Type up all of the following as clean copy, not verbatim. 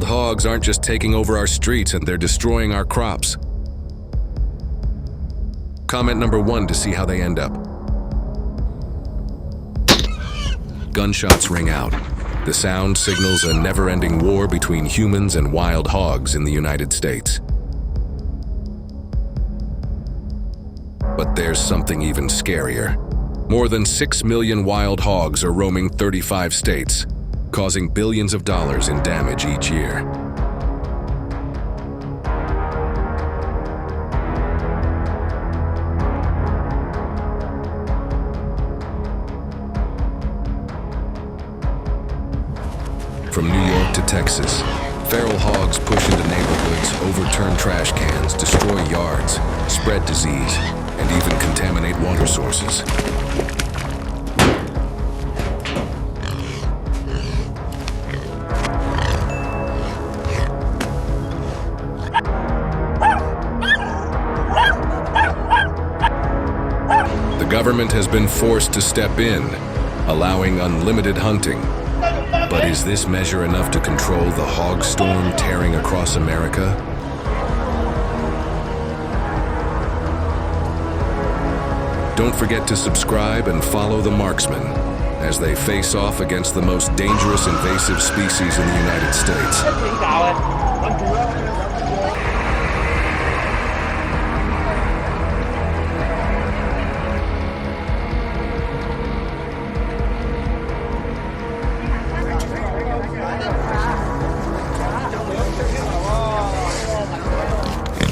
Wild hogs aren't just taking over our streets, and they're destroying our crops. Comment number 1 to see how they end up. Gunshots ring out. The sound signals a never-ending war between humans and wild hogs in the United States. But there's something even scarier. More than 6 million wild hogs are roaming 35 states, causing billions of dollars in damage each year. From New York to Texas, feral hogs push into neighborhoods, overturn trash cans, destroy yards, spread disease, and even contaminate water sources. The government has been forced to step in, allowing unlimited hunting. But is this measure enough to control the hog storm tearing across America? Don't forget to subscribe and follow the marksmen as they face off against the most dangerous invasive species in the United States.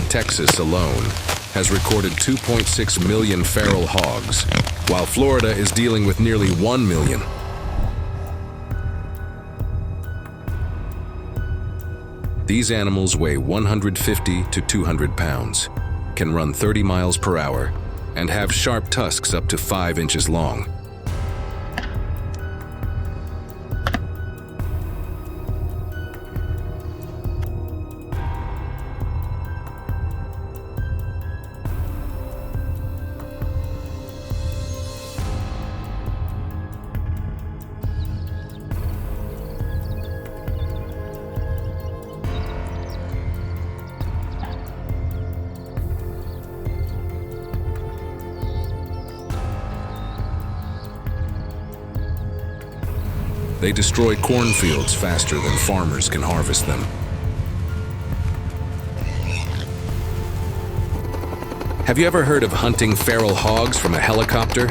Texas alone has recorded 2.6 million feral hogs, while Florida is dealing with nearly 1 million. These animals weigh 150 to 200 pounds, can run 30 miles per hour, and have sharp tusks up to 5 inches long. They destroy cornfields faster than farmers can harvest them. Have you ever heard of hunting feral hogs from a helicopter?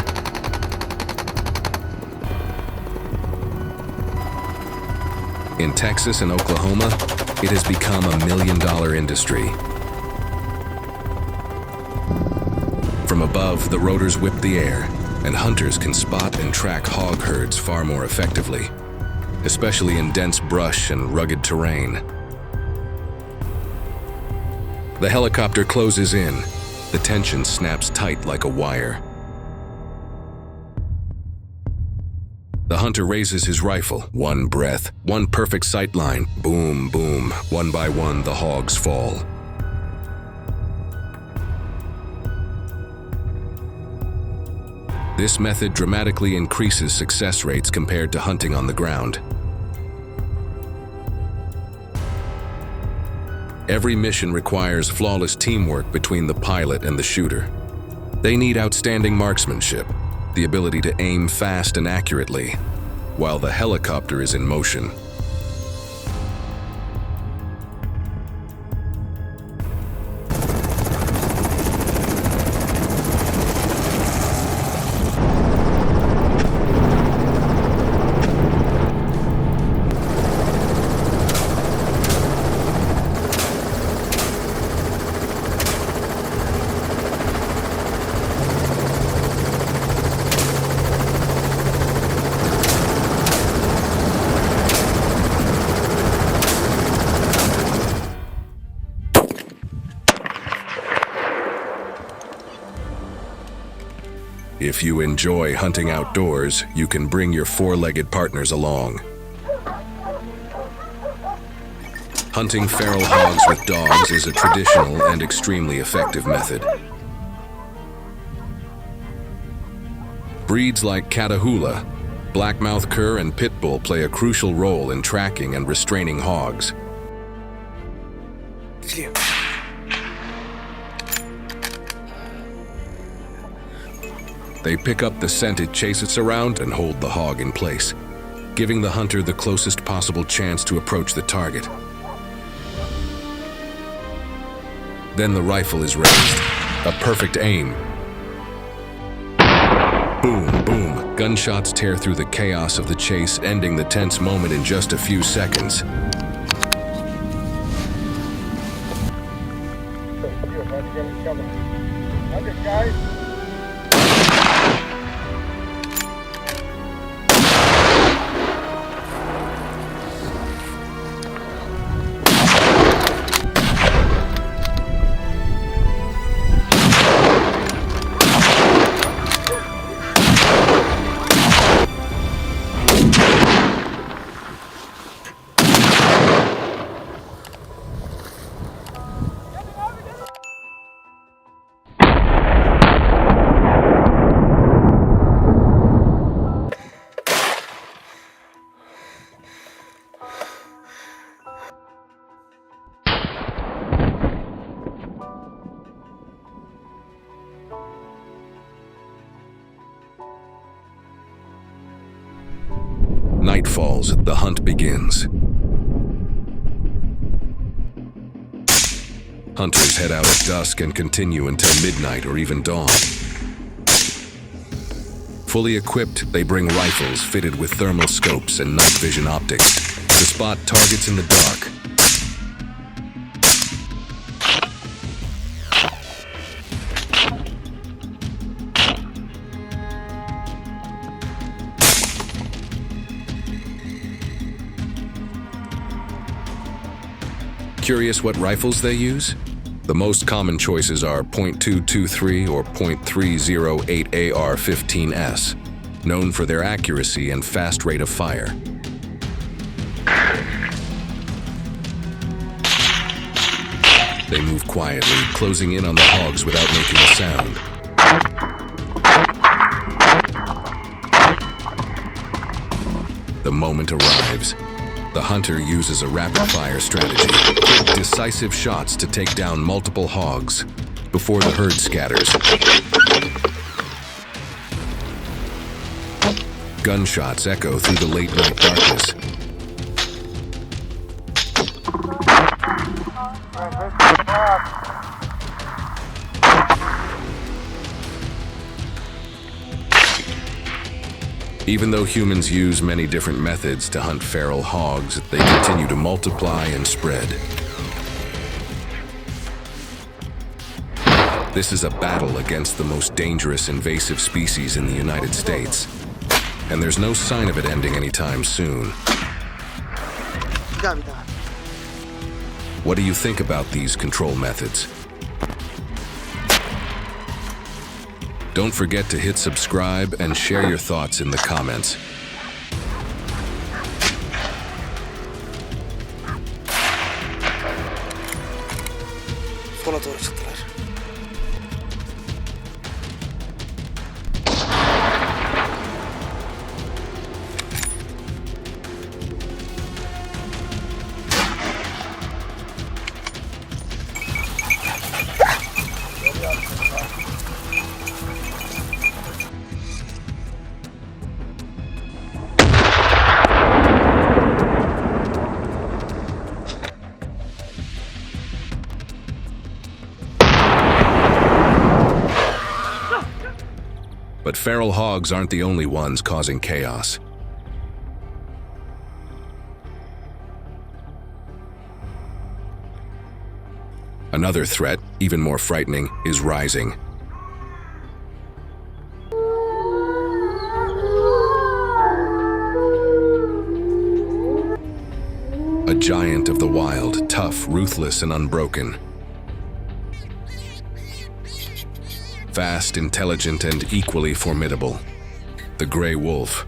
In Texas and Oklahoma, it has become a $1 million industry. From above, the rotors whip the air, and hunters can spot and track hog herds far more effectively, especially in dense brush and rugged terrain. The helicopter closes in. The tension snaps tight like a wire. The hunter raises his rifle. One breath, one perfect sight line. Boom, boom. One by one, the hogs fall. This method dramatically increases success rates compared to hunting on the ground. Every mission requires flawless teamwork between the pilot and the shooter. They need outstanding marksmanship, the ability to aim fast and accurately, while the helicopter is in motion. If you enjoy hunting outdoors, you can bring your four-legged partners along. Hunting feral hogs with dogs is a traditional and extremely effective method. Breeds like Catahoula, blackmouth cur, and pit bull play a crucial role in tracking and restraining hogs. getiriyor. They pick up the scent it chases around and hold the hog in place, giving the hunter the closest possible chance to approach the target. Then the rifle is raised, a perfect aim. Boom, boom. Gunshots tear through the chaos of the chase, ending the tense moment in just a few seconds. Night falls, the hunt begins. Hunters head out at dusk and continue until midnight or even dawn. Fully equipped, they bring rifles fitted with thermal scopes and night vision optics to spot targets in the dark. Curious what rifles they use? The most common choices are .223 or .308 AR-15S, known for their accuracy and fast rate of fire. They move quietly, closing in on the hogs without making a sound. The moment arrives. The hunter uses a rapid-fire strategy, decisive shots to take down multiple hogs before the herd scatters. Gunshots echo through the late-night darkness. Even though humans use many different methods to hunt feral hogs, they continue to multiply and spread. This is a battle against the most dangerous invasive species in the United States, and there's no sign of it ending anytime soon. What do you think about these control methods? Don't forget to hit subscribe and share your thoughts in the comments. Sola doğru çıktılar. But feral hogs aren't the only ones causing chaos. Another threat, even more frightening, is rising. A giant of the wild, tough, ruthless, and unbroken. Fast, intelligent, and equally formidable. The gray wolf.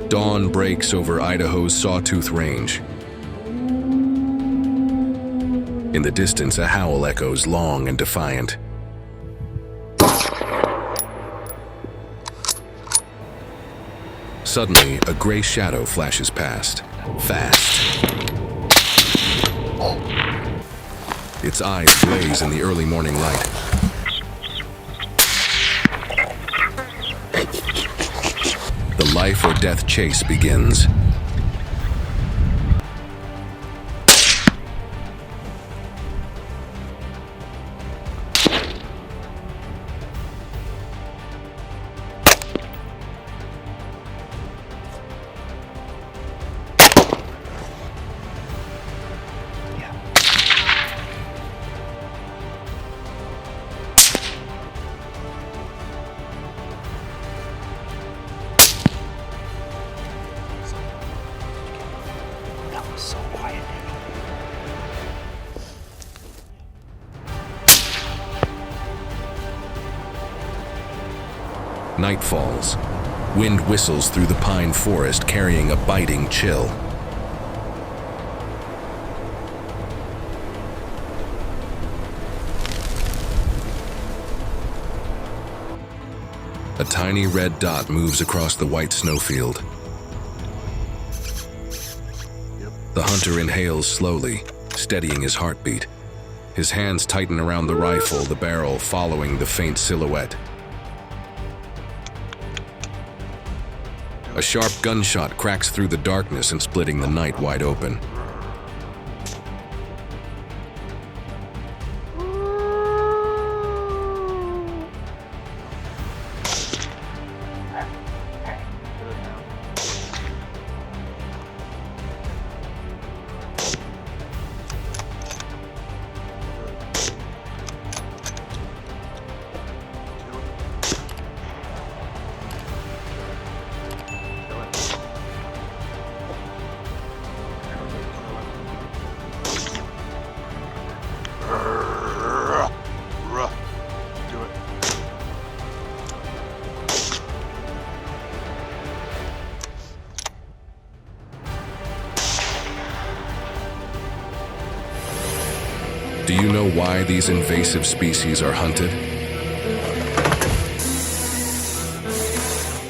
Dawn breaks over Idaho's Sawtooth Range. In the distance, a howl echoes, long and defiant. Suddenly, a gray shadow flashes past, fast. Its eyes blaze in the early morning light. The life or death chase begins. So quiet. Night falls. Wind whistles through the pine forest, carrying a biting chill. A tiny red dot moves across the white snowfield. The hunter inhales slowly, steadying his heartbeat. His hands tighten around the rifle, the barrel following the faint silhouette. A sharp gunshot cracks through the darkness and splitting the night wide open. Do you know why these invasive species are hunted?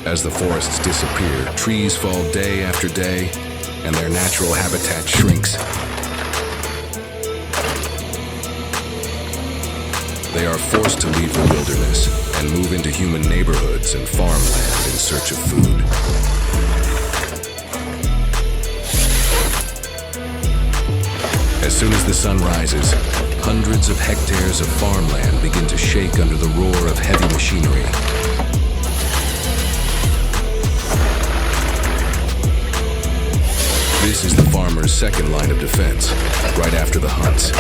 As the forests disappear, trees fall day after day, and their natural habitat shrinks. They are forced to leave the wilderness and move into human neighborhoods and farmland in search of food. As soon as the sun rises, hundreds of hectares of farmland begin to shake under the roar of heavy machinery. This is the farmer's second line of defense, right after the hunts.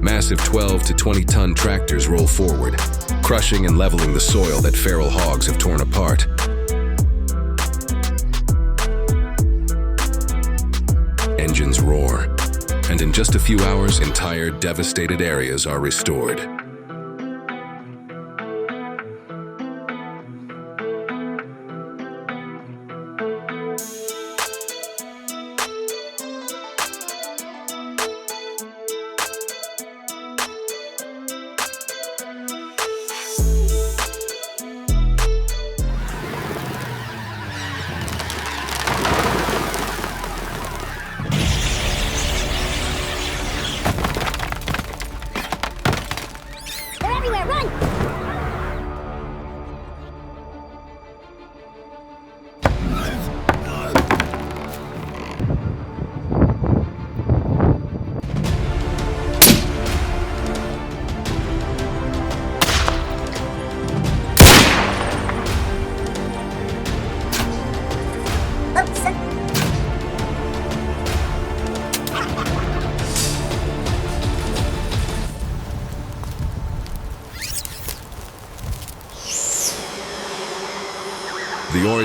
Massive 12 to 20-ton tractors roll forward, crushing and leveling the soil that feral hogs have torn apart. Engines roar, and in just a few hours, entire devastated areas are restored.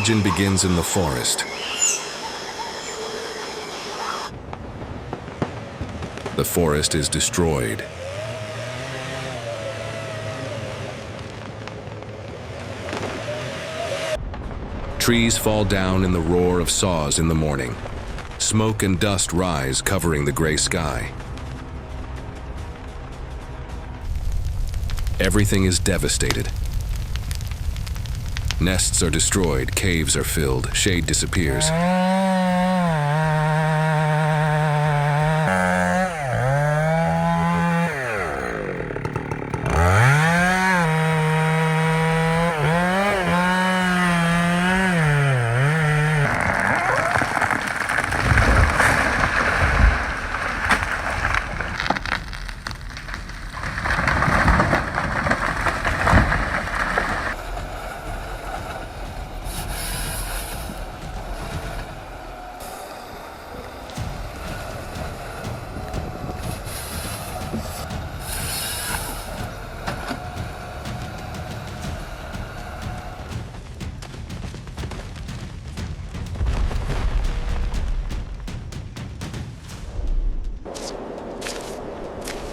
legend begins in the forest. The forest is destroyed. Trees fall down in the roar of saws in the morning. Smoke and dust rise, covering the gray sky. Everything is devastated. Nests are destroyed, caves are filled, shade disappears.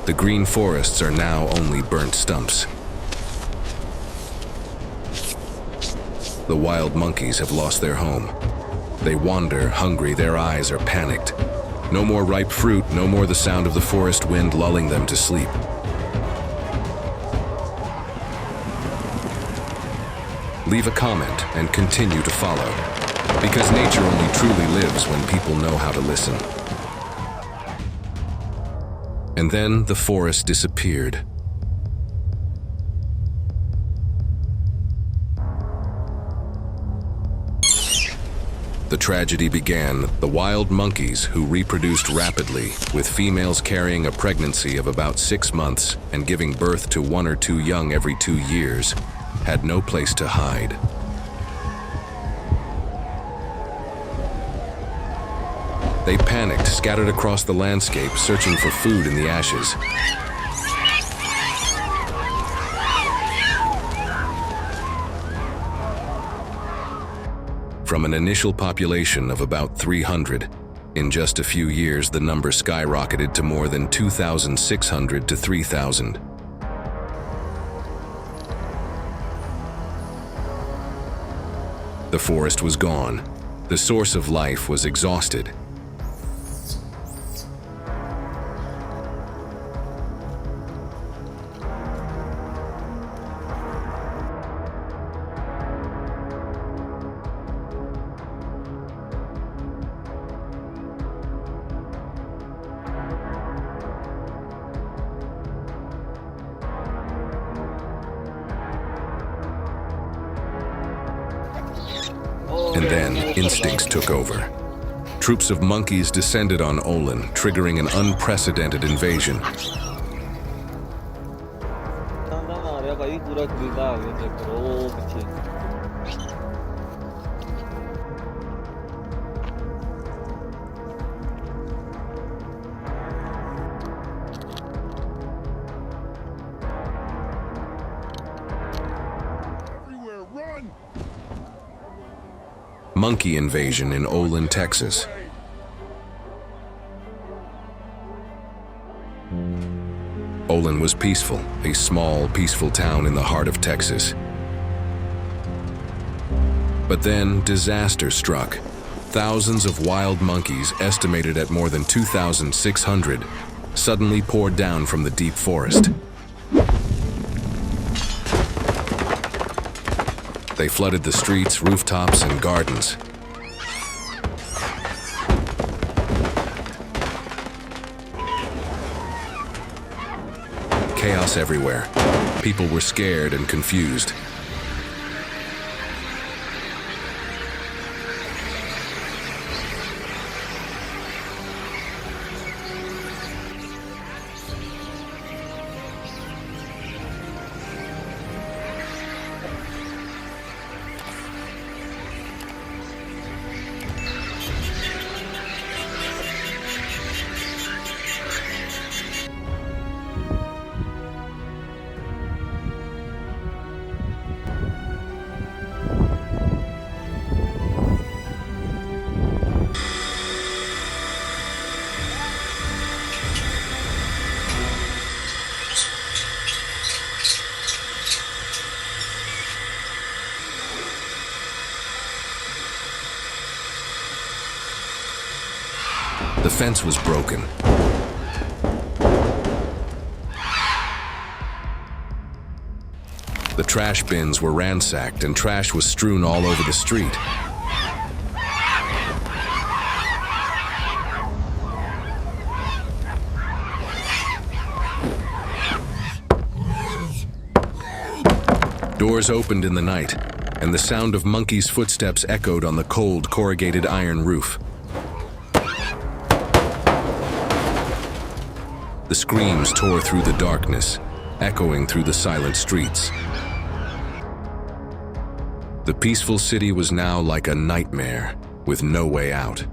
The green forests are now only burnt stumps. The wild monkeys have lost their home. They wander, hungry, their eyes are panicked. No more ripe fruit, no more the sound of the forest wind lulling them to sleep. Leave a comment and continue to follow, because nature only truly lives when people know how to listen. And then the forest disappeared. The tragedy began. The wild monkeys, who reproduced rapidly, with females carrying a pregnancy of about 6 months and giving birth to 1 or 2 young every 2 years, had no place to hide. They panicked, scattered across the landscape, searching for food in the ashes. From an initial population of about 300, in just a few years the number skyrocketed to more than 2,600 to 3,000. The forest was gone. The source of life was exhausted. And then instincts took over. Troops of monkeys descended on Olin, triggering an unprecedented invasion. Monkey invasion in Olin, Texas. Olin was peaceful, a small, peaceful town in the heart of Texas. But then disaster struck. Thousands of wild monkeys, estimated at more than 2,600, suddenly poured down from the deep forest. They flooded the streets, rooftops, and gardens. Chaos everywhere. People were scared and confused. The fence was broken. The trash bins were ransacked and trash was strewn all over the street. Doors opened in the night, and the sound of monkeys' footsteps echoed on the cold, corrugated iron roof. The screams tore through the darkness, echoing through the silent streets. The peaceful city was now like a nightmare, with no way out.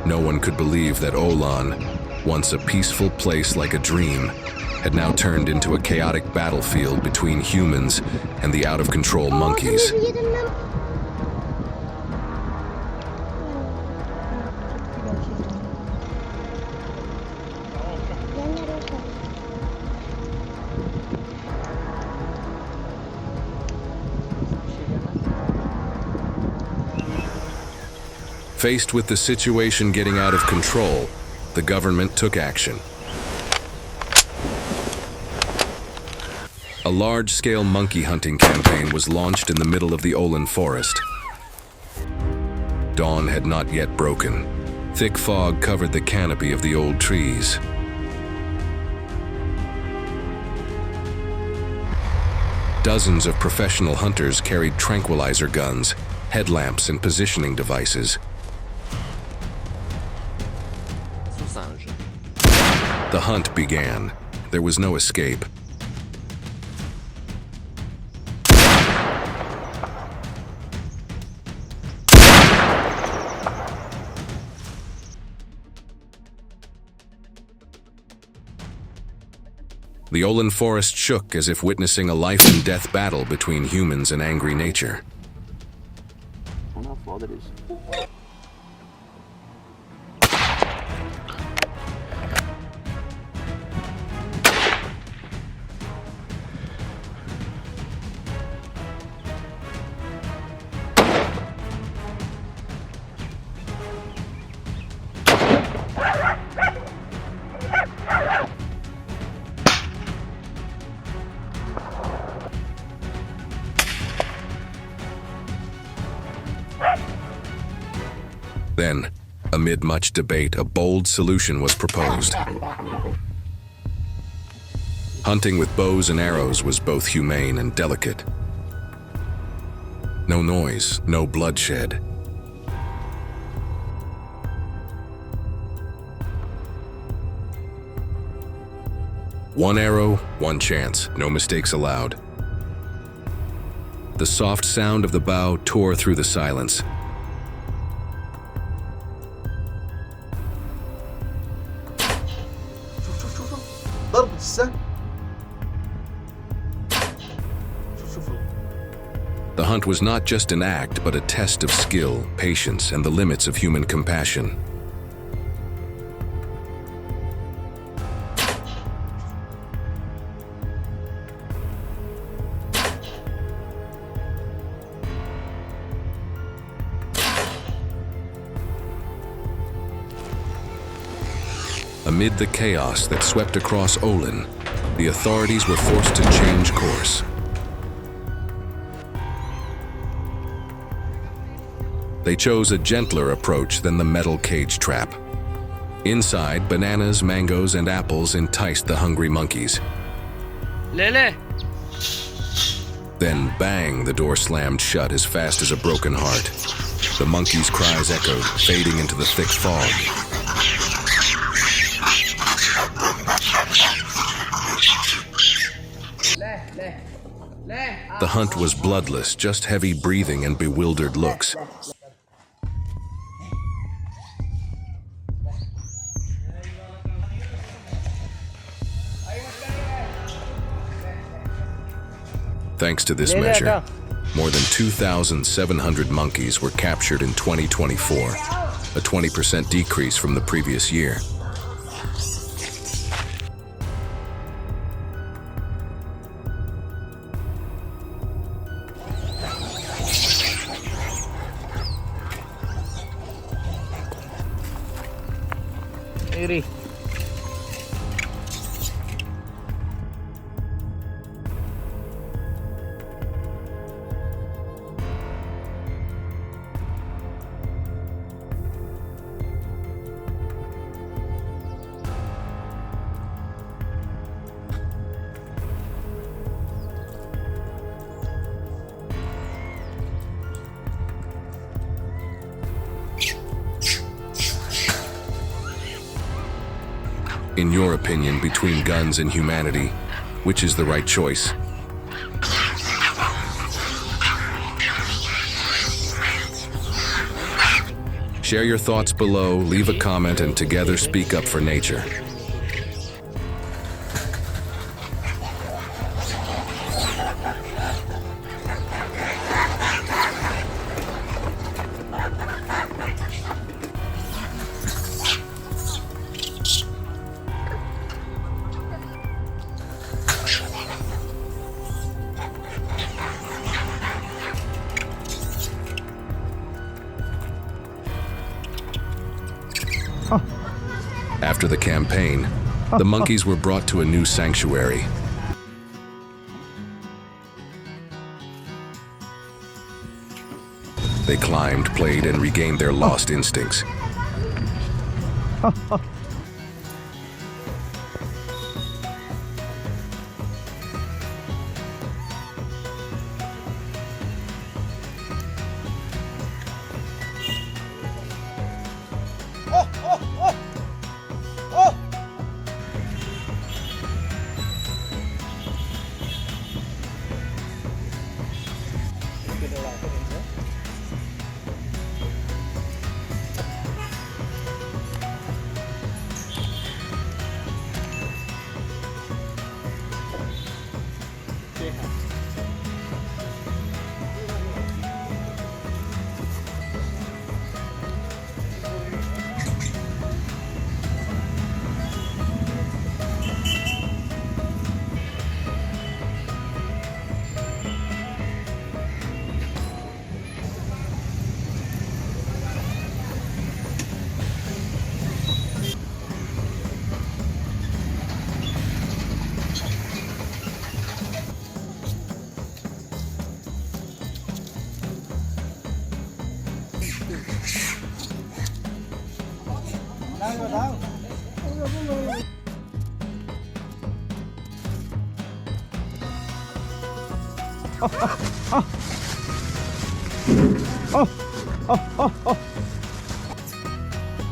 No one could believe that Olan, once a peaceful place like a dream, had now turned into a chaotic battlefield between humans and the out-of-control monkeys. Faced with the situation getting out of control, the government took action. A large-scale monkey hunting campaign was launched in the middle of the Olan forest. Dawn had not yet broken. Thick fog covered the canopy of the old trees. Dozens of professional hunters carried tranquilizer guns, headlamps, and positioning devices. The hunt began. There was no escape. The Olan forest shook as if witnessing a life-and-death battle between humans and angry nature. I wonder how far that is. Then, amid much debate, a bold solution was proposed. Hunting with bows and arrows was both humane and delicate. No noise, no bloodshed. One arrow, one chance, no mistakes allowed. The soft sound of the bow tore through the silence. The hunt was not just an act, but a test of skill, patience, and the limits of human compassion. Amid the chaos that swept across Olan, the authorities were forced to change course. They chose a gentler approach than the metal cage trap. Inside, bananas, mangoes, and apples enticed the hungry monkeys. Lele! Then, bang, the door slammed shut as fast as a broken heart. The monkeys' cries echoed, fading into the thick fog. Le. The hunt was bloodless, just heavy breathing and bewildered looks. Thanks to this measure, more than 2,700 monkeys were captured in 2024, a 20% decrease from the previous year. In your opinion, between guns and humanity, which is the right choice? Share your thoughts below, leave a comment, and together speak up for nature. After the campaign, the monkeys were brought to a new sanctuary. They climbed, played, and regained their lost instincts.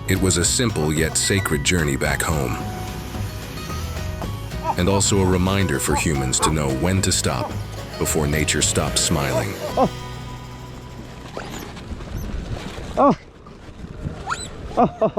It was a simple yet sacred journey back home, and also a reminder for humans to know when to stop before nature stops smiling.